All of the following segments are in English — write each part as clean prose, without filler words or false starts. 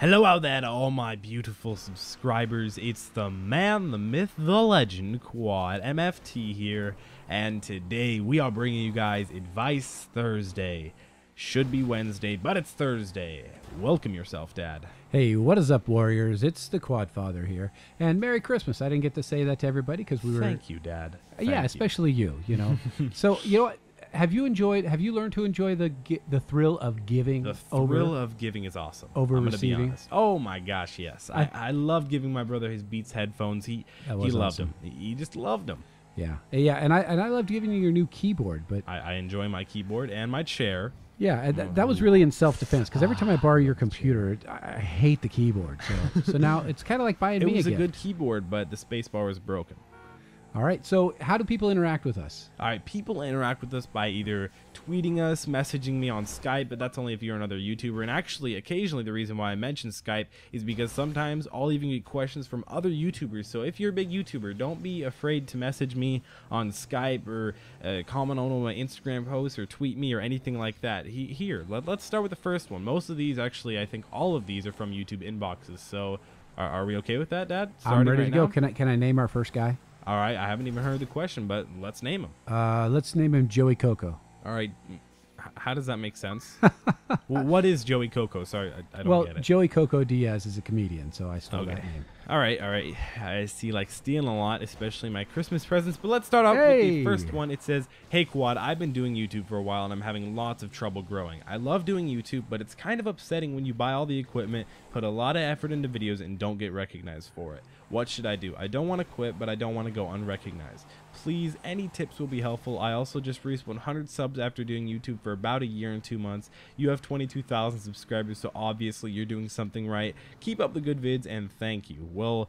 Hello out there to all my beautiful subscribers. It's the man, the myth, the legend, Quad MFT here, and today we are bringing you guys Advice Thursday. Should be Wednesday, but it's Thursday. Welcome yourself, Dad. Hey, what is up, Warriors? It's the Quad Father here, and Merry Christmas. I didn't get to say that to everybody because we were... Thank you, Dad. Yeah, especially you, you know. So, you know what? Have you learned to enjoy the thrill of giving? The thrill of giving is awesome. Over I'm receiving? Be honest. Oh my gosh, yes. I love giving my brother his Beats headphones. He loved awesome. them. He just loved them. Yeah, and I loved giving you your new keyboard, but I enjoy my keyboard and my chair. Yeah, that was really in self-defense because every time I borrow your computer, I hate the keyboard. So now it's kind of like buying me a gift. It was a good keyboard, but the spacebar was broken. All right, so how do people interact with us? All right, people interact with us by either tweeting us, messaging me on Skype, but that's only if you're another YouTuber. And actually, occasionally, the reason why I mention Skype is because sometimes I'll even get questions from other YouTubers. So if you're a big YouTuber, don't be afraid to message me on Skype or comment on one of my Instagram posts or tweet me or anything like that. Here, let's start with the first one. Most of these, actually, I think all of these are from YouTube inboxes. So are we okay with that, Dad? I'm ready to go. Can I name our first guy? All right, I haven't even heard the question, but let's name him. Let's name him Joey Coco. All right, how does that make sense? Well, what is Joey Coco? Sorry, I don't get it. Joey Coco Diaz is a comedian, so I stole that name. All right. I see like stealing a lot, especially my Christmas presents. But let's start off with the first one. It says, "Hey Quad, I've been doing YouTube for a while and I'm having lots of trouble growing. I love doing YouTube, but it's kind of upsetting when you buy all the equipment, put a lot of effort into videos, and don't get recognized for it. What should I do? I don't want to quit, but I don't want to go unrecognized. Please, any tips will be helpful. I also just reached 100 subs after doing YouTube for about a year and 2 months. You have 22,000 subscribers, so obviously you're doing something right. Keep up the good vids, and thank you." Well,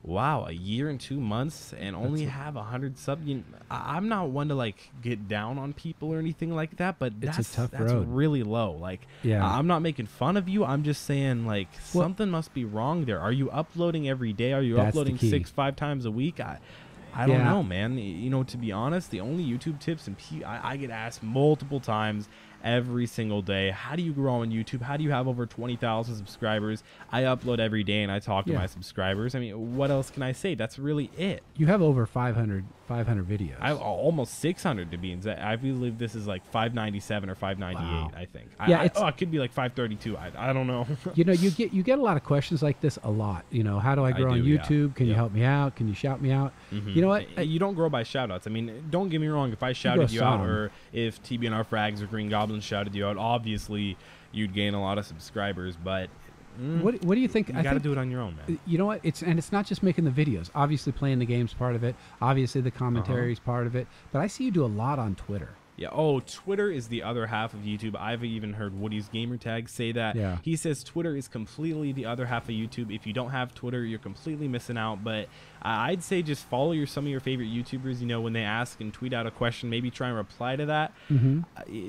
wow, a year and 2 months and only have 100 subs. I'm not one to like get down on people or anything like that, but that's really low. Like, yeah, I'm not making fun of you. I'm just saying, like, something must be wrong there. Are you uploading every day? Are you uploading 5 times a week? I don't know, man. You know, to be honest, the only YouTube tips, and I get asked multiple times every single day, how do you grow on YouTube? How do you have over 20,000 subscribers? I upload every day and I talk to my subscribers. I mean, what else can I say? That's really it. You have over 500 videos. I have almost 600 to be exact. I believe this is like 597 or 598. I think. Yeah, it could be like 532. I don't know. You know, you get a lot of questions like this a lot. You know, how do I grow on YouTube? Can you help me out? Can you shout me out? You know what? You don't grow by shout outs. I mean, don't get me wrong. If I shouted you out, or if TBNR Frags or Green Goblin shouted you out, obviously you'd gain a lot of subscribers. But what do you think? You got to do it on your own, man. You know what? It's not just making the videos. Obviously, playing the game's part of it. Obviously, the commentary is part of it. But I see you do a lot on Twitter. Yeah. Oh, Twitter is the other half of YouTube. I've even heard Woody's Gamertag say that. Yeah. He says Twitter is completely the other half of YouTube. If you don't have Twitter, you're completely missing out. But I'd say just follow some of your favorite YouTubers. You know, when they ask and tweet out a question, maybe try and reply to that.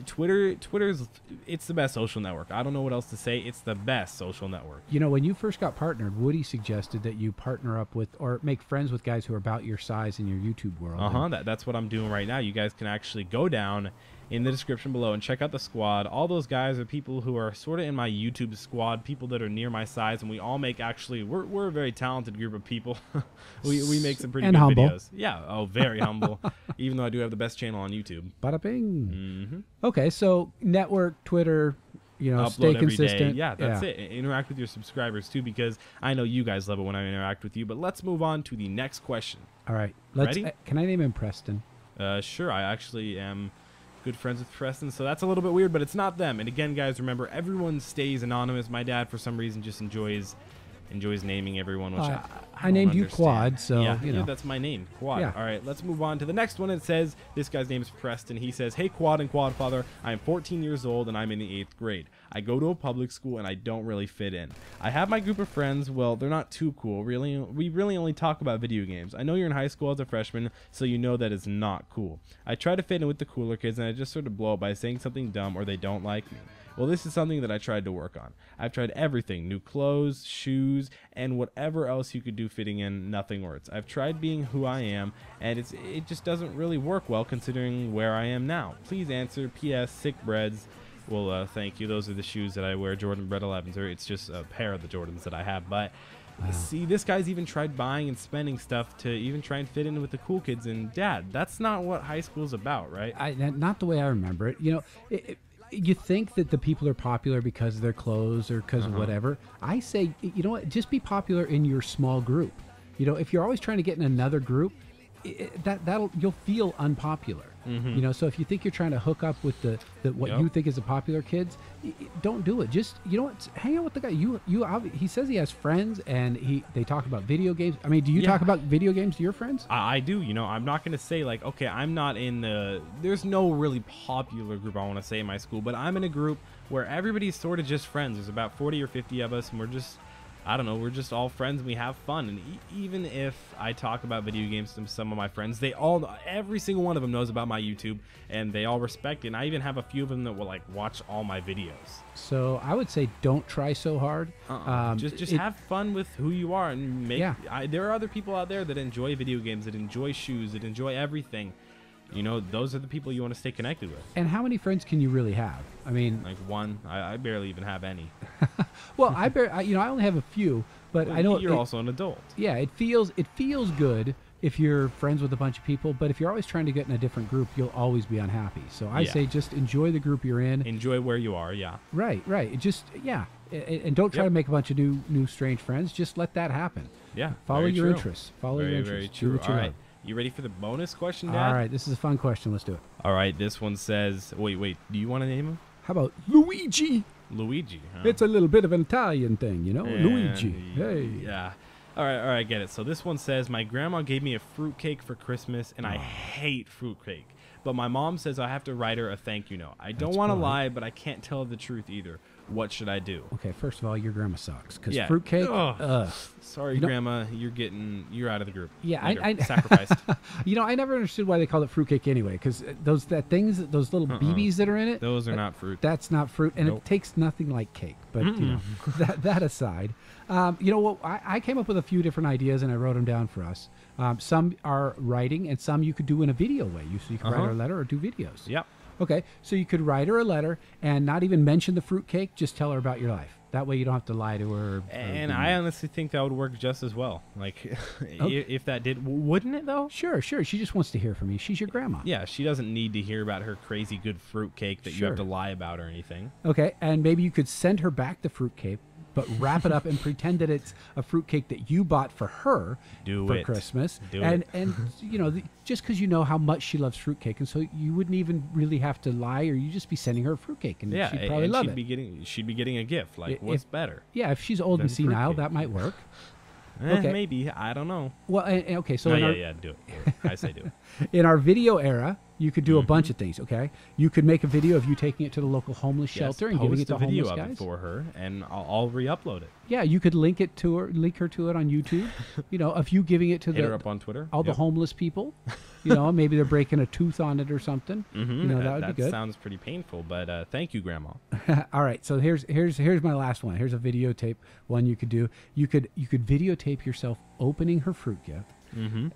Twitter's it's the best social network. I don't know what else to say. It's the best social network. You know, when you first got partnered, Woody suggested that you partner up with or make friends with guys who are about your size in your YouTube world. That's what I'm doing right now. You guys can actually go down in the description below and check out the squad. All those guys are people who are sort of in my YouTube squad, people that are near my size, and we all make we're a very talented group of people. we make some pretty good videos. Yeah, very humble. Even though I do have the best channel on YouTube. Bada bing. Okay, so network, Twitter, you know, stay consistent. Yeah, that's it. Interact with your subscribers too, because I know you guys love it when I interact with you. But let's move on to the next question. All right, ready? Can I name him Preston? Sure. I actually am good friends with Preston, so that's a little bit weird, but it's not them. And again, guys, remember, everyone stays anonymous. My dad, for some reason, just enjoys naming everyone, which I named understand. you Quad, so you know. That's my name, Quad. Yeah. All right, let's move on to the next one. It says, this guy's name is Preston. He says, "Hey Quad and Quad Father, I am 14 years old and I'm in the 8th grade. I go to a public school and I don't really fit in. I have my group of friends. Well, they're not too cool. We really only talk about video games. I know you're in high school as a freshman, so you know that is not cool. I try to fit in with the cooler kids and I just sort of blow up by saying something dumb or they don't like me. Well, this is something that I tried to work on. I've tried everything, new clothes, shoes, and whatever else you could do fitting in, nothing works. I've tried being who I am, and it just doesn't really work well considering where I am now. Please answer. P.S. Sick breads. Well, thank you. Those are the shoes that I wear, Jordan Bred 11s. Or it's just a pair of the Jordans that I have. But see, this guy's even tried buying and spending stuff to even try and fit in with the cool kids. And Dad, that's not what high school's about, right? Not the way I remember it. You know, you think that the people are popular because of their clothes or because of whatever. I say, you know what? Just be popular in your small group. You know, if you're always trying to get in another group, you'll feel unpopular. You know, so if you think you're trying to hook up with what you think is the popular kids, don't do it. Just, you know what, hang out with the guy. He says he has friends and they talk about video games. I mean, do you talk about video games to your friends? I do. You know, I'm not going to say like, okay, I'm not in there's no really popular group I want to say in my school, but I'm in a group where everybody's sort of just friends. There's about 40 or 50 of us, and we're just, I don't know, we're just all friends and we have fun. And even if I talk about video games to some of my friends, every single one of them knows about my YouTube and they all respect it. And I even have a few of them that will like watch all my videos. So I would say don't try so hard. Just have fun with who you are and make. There are other people out there that enjoy video games, that enjoy shoes, that enjoy everything. You know, those are the people you want to stay connected with. And how many friends can you really have? I mean, like one. I barely even have any. Well, I only have a few, but I know you're also an adult. Yeah, it feels good if you're friends with a bunch of people, but if you're always trying to get in a different group, you'll always be unhappy. So I say just enjoy the group you're in. Enjoy where you are, yeah. Right. Just, and don't try to make a bunch of new strange friends. Just let that happen. Yeah. Follow your interests. Follow your interests. Very true. All right. You ready for the bonus question, Dad? All right. This is a fun question. Let's do it. All right. This one says, wait. Do you want to name him? How about Luigi? Luigi, huh? It's a little bit of an Italian thing, you know? Luigi. Hey. Yeah. All right, get it. So this one says, my grandma gave me a fruitcake for Christmas, and I hate fruitcake. But my mom says I have to write her a thank you note. I don't want to lie, but I can't tell the truth either. What should I do? Okay, first of all, your grandma sucks. Because fruitcake, sorry, Grandma, you're out of the group. Yeah, I sacrificed. You know, I never understood why they call it fruitcake anyway. Because those little BBs that are in it, those are not fruit. That's not fruit, and it tastes nothing like cake. But you know, that aside, you know what? I came up with a few different ideas, and I wrote them down for us. Some are writing, and some you could do in a video way. So you can write her a letter or do videos. Yep. Okay, so you could write her a letter and not even mention the fruitcake. Just tell her about your life. That way you don't have to lie to her. And I honestly think that would work just as well. Like, if that did, wouldn't it though? Sure. She just wants to hear from you. She's your grandma. Yeah, she doesn't need to hear about her crazy good fruitcake that you have to lie about or anything. Okay, and maybe you could send her back the fruitcake, but wrap it up and pretend that it's a fruitcake that you bought for her for Christmas. And you know, just because you know how much she loves fruitcake, and so you wouldn't even really have to lie, or you just be sending her fruitcake, and she'd probably love it. She'd be getting a gift. Like, what's better? Yeah, if she's old and senile, that might work. Okay. Maybe. I don't know. Well, okay. So do it. I say do it. In our video era, you could do a bunch of things. Okay, you could make a video of you taking it to the local homeless shelter and giving it to homeless guys. Post a video of it for her, and I'll re-upload it. Yeah, you could link her to it on YouTube. You know, of you giving it to her up on Twitter. All the homeless people. You know, maybe they're breaking a tooth on it or something. You know, that would be good. That sounds pretty painful, but thank you, Grandma. All right, so here's my last one. Here's a videotape one you could do. You could videotape yourself opening her fruit gift.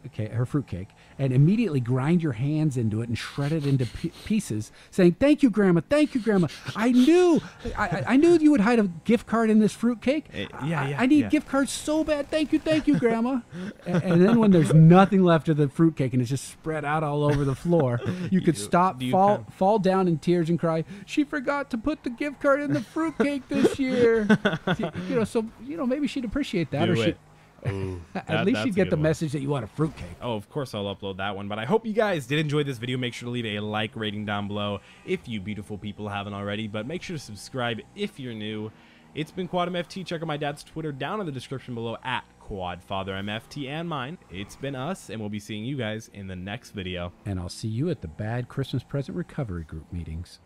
Okay, her fruitcake, and immediately grind your hands into it and shred it into pieces, saying, "Thank you, Grandma. Thank you, Grandma. I knew you would hide a gift card in this fruitcake. I need gift cards so bad. Thank you, Grandma." And then when there's nothing left of the fruitcake and it's just spread out all over the floor, you could fall down in tears and cry, "She forgot to put the gift card in the fruitcake this year." You know, so maybe she'd appreciate that, at least you get the message that you want a fruitcake. Oh, of course I'll upload that one. But I hope you guys did enjoy this video. Make sure to leave a like rating down below if you beautiful people haven't already. But make sure to subscribe if you're new. It's been QuadMFT. Check out my dad's Twitter down in the description below at QuadFatherMFT and mine. It's been us, and we'll be seeing you guys in the next video. And I'll see you at the Bad Christmas Present Recovery Group meetings.